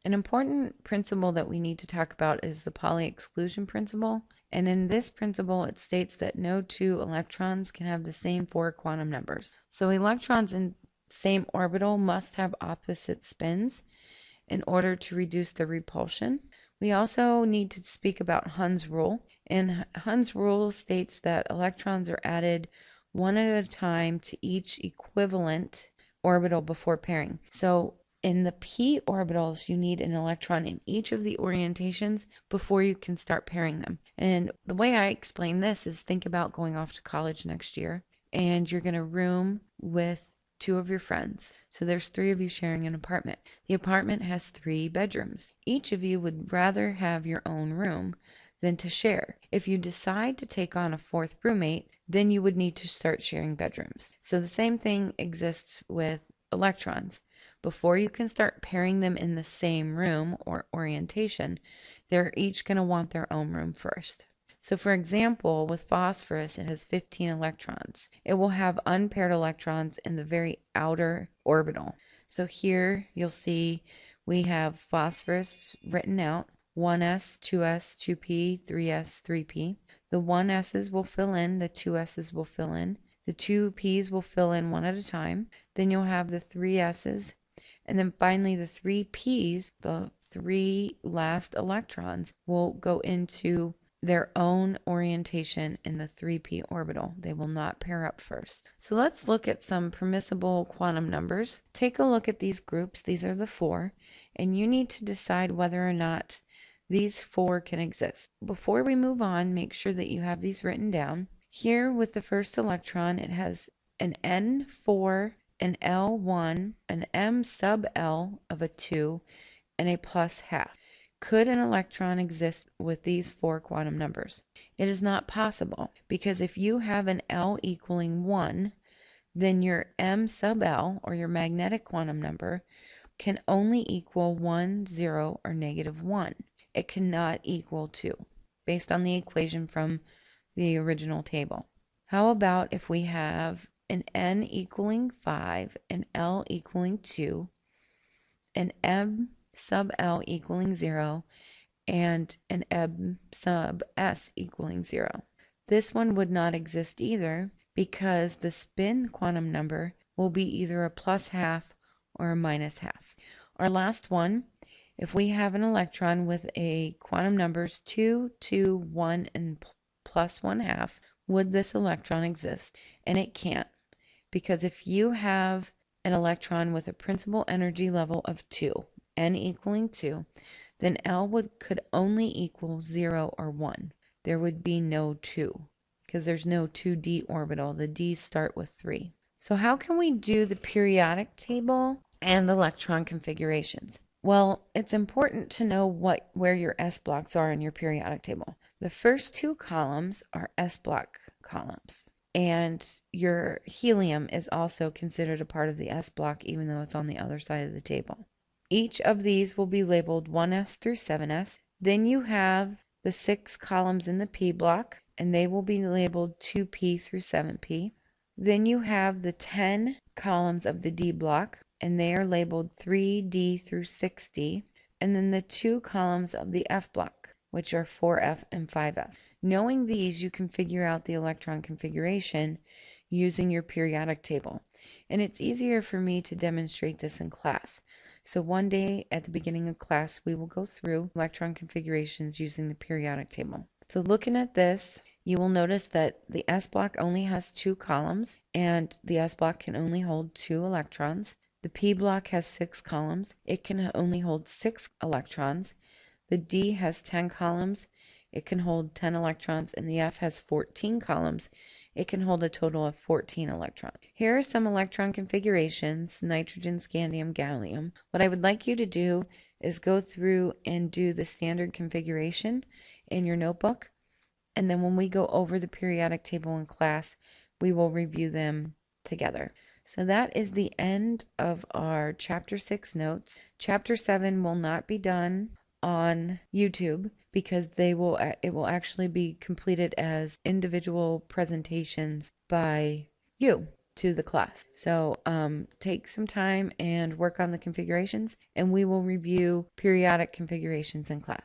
An important principle that we need to talk about is the Pauli exclusion principle. And in this principle, it states that no two electrons can have the same four quantum numbers. So electrons in same orbital must have opposite spins in order to reduce the repulsion. We also need to speak about Hund's rule. And Hund's rule states that electrons are added one at a time to each equivalent orbital before pairing. So in the p orbitals, you need an electron in each of the orientations before you can start pairing them. And the way I explain this is, think about going off to college next year, and you're going to room with two of your friends. So there's three of you sharing an apartment. The apartment has 3 bedrooms. Each of you would rather have your own room than to share. If you decide to take on a 4th roommate, then you would need to start sharing bedrooms. So the same thing exists with electrons. Before you can start pairing them in the same room or orientation, they're each going to want their own room first. So for example, with phosphorus, it has 15 electrons. It will have unpaired electrons in the very outer orbital. So here you'll see we have phosphorus written out, 1s, 2s, 2p, 3s, 3p. The 1s's will fill in, the 2s's will fill in, the 2p's will fill in one at a time. Then you'll have the 3s's. And then finally the 3p's, the 3 last electrons, will go into their own orientation in the 3p orbital. They will not pair up first. So let's look at some permissible quantum numbers. Take a look at these groups. These are the 4. And you need to decide whether or not these 4 can exist. Before we move on, make sure that you have these written down. Here with the first electron, it has an N4, an L1, an M sub L of a 2, and a plus half. Could an electron exist with these 4 quantum numbers? It is not possible, because if you have an L equaling 1, then your M sub L, or your magnetic quantum number, can only equal 1, 0, or negative 1. It cannot equal 2, based on the equation from the original table. How about if we have an N equaling 5, an L equaling 2, an M sub L equaling 0, and an M sub S equaling 0. This one would not exist either, because the spin quantum number will be either a plus half or a minus half. Our last one, if we have an electron with a quantum numbers 2, 2, 1, and plus 1 half, would this electron exist? And it can't, because if you have an electron with a principal energy level of 2, N equaling 2, then L could only equal 0 or 1. There would be no 2, because there's no 2d orbital. The d's start with 3. So how can we do the periodic table and electron configurations? Well, it's important to know where your S blocks are in your periodic table. The first 2 columns are S block columns. And your helium is also considered a part of the S block, even though it's on the other side of the table. Each of these will be labeled 1s through 7s. Then you have the 6 columns in the P block, and they will be labeled 2p through 7p. Then you have the 10 columns of the D block, and they are labeled 3d through 6d. And then the 2 columns of the F block, which are 4f and 5f. Knowing these, you can figure out the electron configuration using your periodic table. And it's easier for me to demonstrate this in class. So one day at the beginning of class, we will go through electron configurations using the periodic table. So looking at this, you will notice that the S block only has 2 columns, and the S block can only hold 2 electrons. The P block has 6 columns. It can only hold 6 electrons. The D has 10 columns. It can hold 10 electrons, and the F has 14 columns. It can hold a total of 14 electrons. Here are some electron configurations: nitrogen, scandium, gallium. What I would like you to do is go through and do the standard configuration in your notebook, and then when we go over the periodic table in class, we will review them together. So that is the end of our Chapter 6 notes. Chapter 7 will not be done on YouTube, because it will actually be completed as individual presentations by you to the class. So take some time and work on the configurations, and we will review periodic configurations in class.